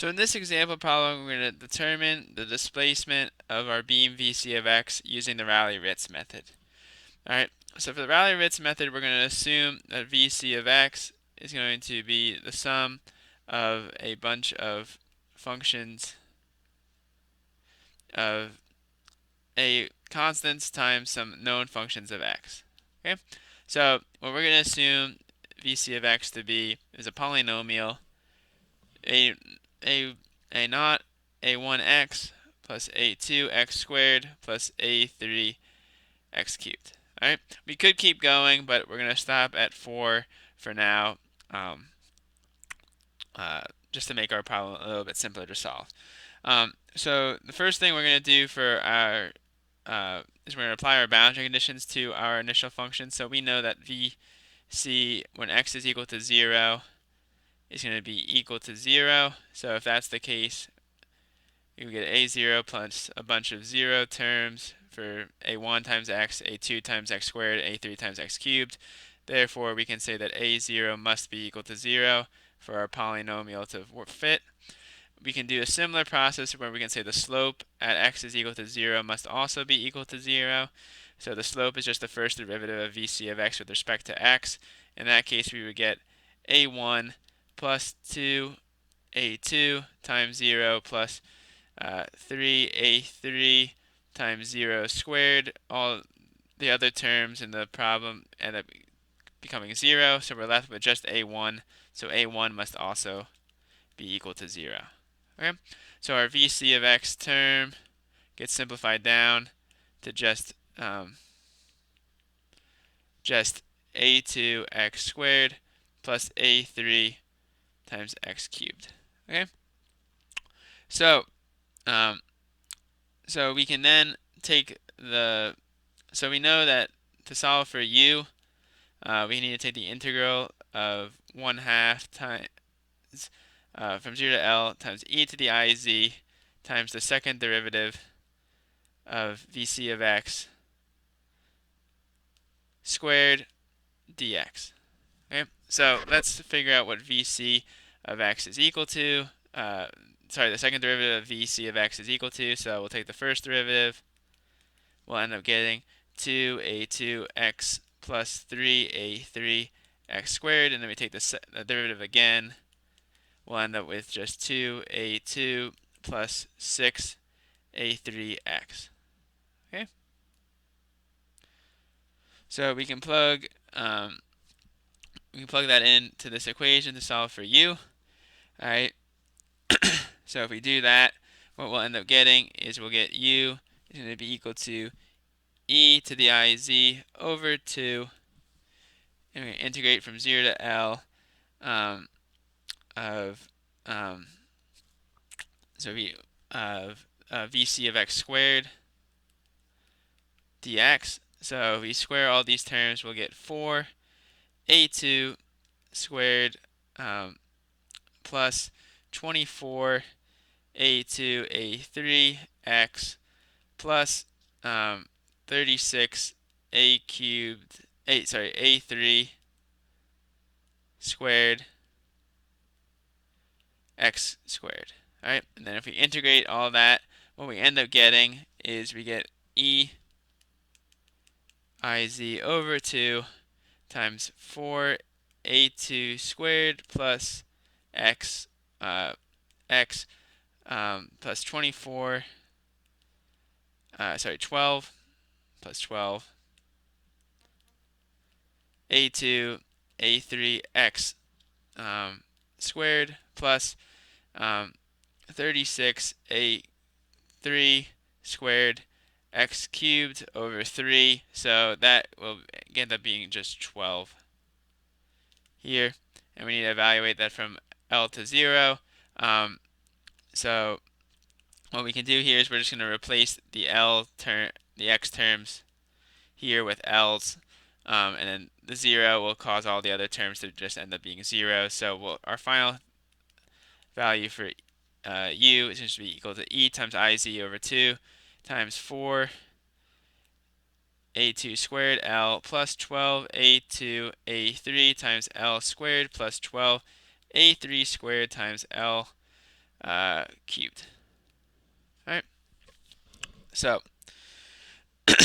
So in this example problem, we're going to determine the displacement of our beam VC of x using the Rayleigh-Ritz method. Alright, so for the Rayleigh-Ritz method, we're going to assume that VC of x is going to be the sum of a bunch of functions of a constants times some known functions of x. Okay, so what we're going to assume VC of x to be is a polynomial a a a naught a1x plus a2x squared plus a3x cubed. All right, we could keep going, but we're gonna stop at 4 for now, um, just to make our problem a little bit simpler to solve. So the first thing we're gonna do for our is we're gonna apply our boundary conditions to our initial function. So we know that VC when x is equal to 0 is going to be equal to 0. So if that's the case, you get a0 plus a bunch of 0 terms for a1 times x, a2 times x squared, a3 times x cubed. Therefore, we can say that a0 must be equal to 0 for our polynomial to fit. We can do a similar process where we can say the slope at x is equal to 0 must also be equal to 0. So the slope is just the first derivative of VC of x with respect to x. In that case, we would get a1 plus 2a2 times 0 plus 3a3 times 0 squared. All the other terms in the problem end up becoming 0, so we're left with just a1. So a1 must also be equal to 0. Okay, so our VC of x term gets simplified down to just a2x squared plus a3 times x cubed. Okay, so so we can then take the so we know that to solve for u, we need to take the integral of 1/2 times from 0 to L times e to the iz times the second derivative of VC of x squared dx. Okay, so let's figure out what VC of x is equal to. The second derivative of VC of x is equal to, so we'll take the first derivative. We'll end up getting 2a2x plus 3a3x squared, and then we take the derivative again. We'll end up with just 2a2 plus 6a3x. Okay, so we can plug that into this equation to solve for u. All right. So if we do that, what we'll end up getting is we'll get u is going to be equal to e to the iz over 2, and we integrate from 0 to L of VC of x squared dx. So if we square all these terms, we'll get 4a2 squared plus 24 a2 a3x plus 36 a cubed a3 squared x squared. All right, and then if we integrate all that, what we end up getting is we get e iz over 2 times 4a2 squared plus x plus 12 plus 12 a2 a3x squared plus 36 a3 squared x cubed over 3, so that will end up being just 12 here, and we need to evaluate that from L to 0. So what we can do here is we're just going to replace the x terms here with L's, and then the 0 will cause all the other terms to just end up being 0. So our final value for u is going to be equal to e times iz over 2 times 4 a2 squared L plus 12 a2 a3 times L squared plus 12 a3 squared times L cubed. All right. So, all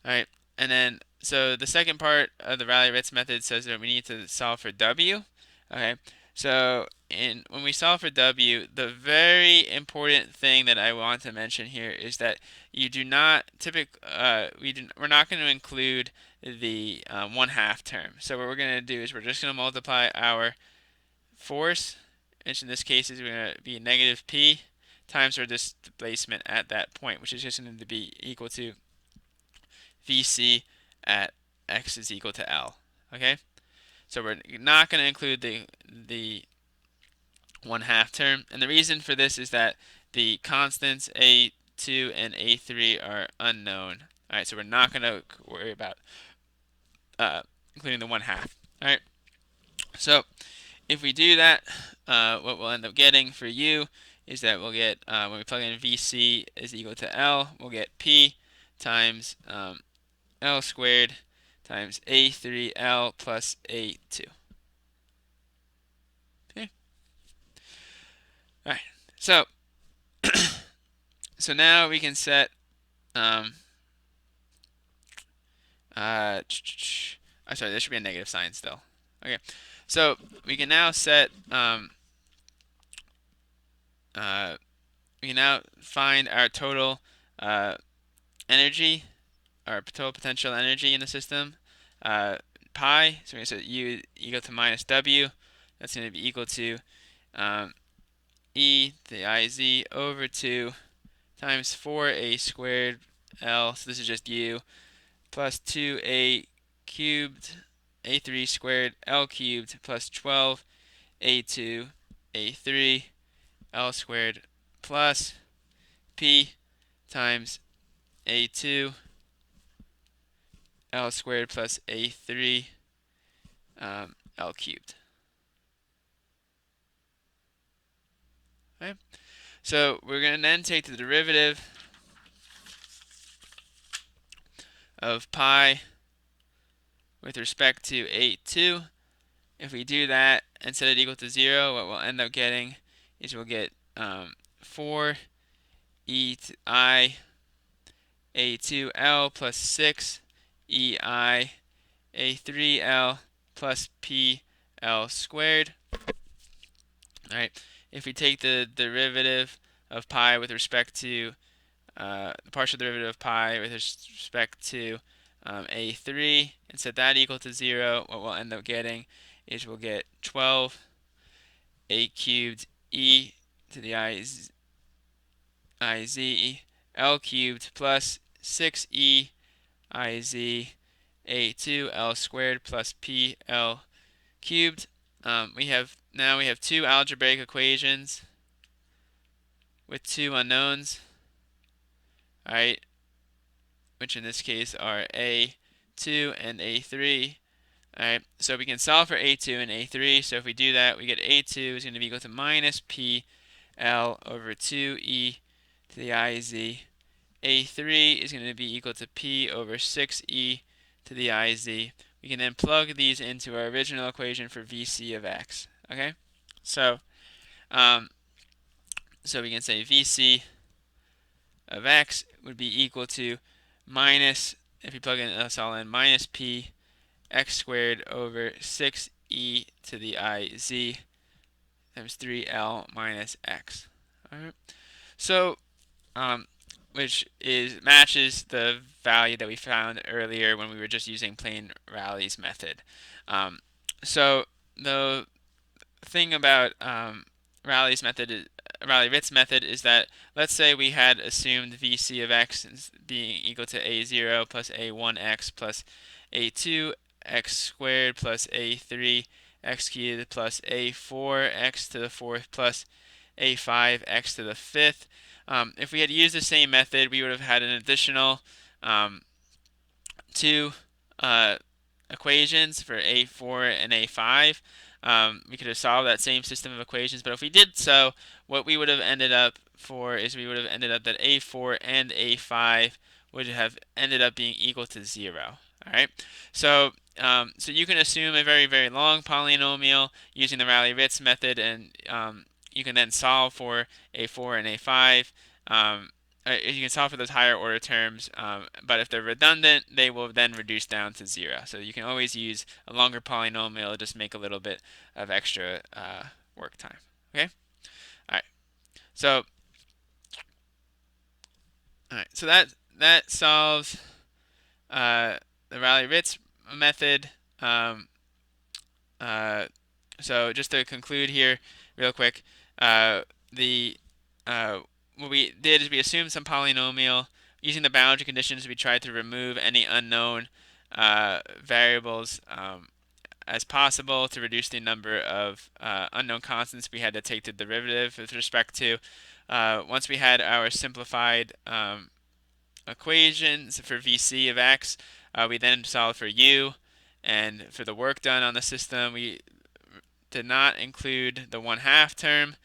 right, and then so the second part of the Rayleigh-Ritz method says that we need to solve for W. Okay, so when we solve for W, the very important thing that I want to mention here is that you do not we're not going to include the 1/2 term. So what we're going to do is we're just going to multiply our force, which in this case is going to be negative P, times our displacement at that point, which is just going to be equal to VC at x is equal to L. Okay, so we're not going to include the 1/2 term, and the reason for this is that the constants A2 and A3 are unknown. All right, so we're not going to worry about including the 1/2. All right, so if we do that, what we'll end up getting for U is that we'll get, when we plug in VC is equal to L, we'll get P times L squared times A3L plus A2. Okay. All right. So so now we can set sorry, there should be a negative sign still. Okay. So we can now set we can now find our total energy, our total potential energy in the system, pi. So we're going to set U equal to minus W. That's going to be equal to e to the iz over 2 times 4a squared L. So this is just U plus 2a cubed a3 squared L cubed plus 12 a2 a3 L squared plus P times a2 L squared plus a3 L cubed. Okay, so we're going to then take the derivative of pi with respect to a2. If we do that and set it equal to 0, what we'll end up getting is we'll get 4 e to I a2L plus 6 ei a3L plus PL squared. All right, if we take the derivative of pi with respect to the partial derivative of pi with respect to a3 and set that equal to 0, what we'll end up getting is we'll get 12 a cubed e to the iz L cubed plus 6e iz a2 L squared plus PL cubed. We have two algebraic equations with two unknowns, all right, which in this case are a2 and a3. All right, so we can solve for a2 and a3. So if we do that, we get a2 is going to be equal to minus PL over 2e to the iz. A3 is going to be equal to P over 6e to the iz. We can then plug these into our original equation for VC of x. Okay, so so we can say VC of x would be equal to minus, if you plug in this all in, minus P x squared over 6e to the iz times 3L minus x. All right, so which matches the value that we found earlier when we were just using plain Raleigh's method. So the thing about Rayleigh-Ritz method is that, let's say we had assumed VC of x being equal to a0 plus a1x plus a2x squared plus a3x cubed plus a4x to the fourth plus a5x to the fifth. If we had used the same method, we would have had an additional two equations for a4 and a5. We could have solved that same system of equations, but if we did so, what we would have ended up for is we would have ended up that a4 and a5 would have ended up being equal to 0. All right, so so you can assume a very, very long polynomial using the Rayleigh-Ritz method, and you can then solve for A4 and A5. You can solve for those higher order terms, but if they're redundant, they will then reduce down to 0. So you can always use a longer polynomial, just make a little bit of extra work time. Okay? All right. So, that solves the Rayleigh-Ritz method. Um, uh, so just to conclude here, real quick, the what we did is we assumed some polynomial. Using the boundary conditions, we tried to remove any unknown variables as possible to reduce the number of unknown constants we had to take the derivative with respect to. Once we had our simplified equations for VC of x, we then solved for u, and for the work done on the system, we did not include the 1/2 term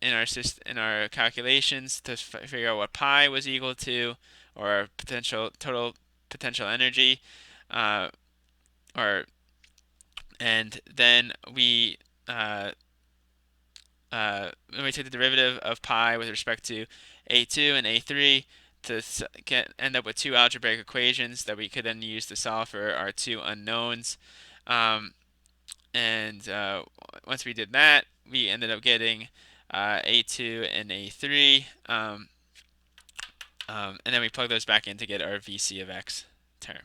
in our calculations to figure out what pi was equal to, or total potential energy, uh, or and then we took the derivative of pi with respect to a2 and a3 to end up with two algebraic equations that we could then use to solve for our two unknowns. And once we did that, we ended up getting a2 and a3, and then we plug those back in to get our VC of x term.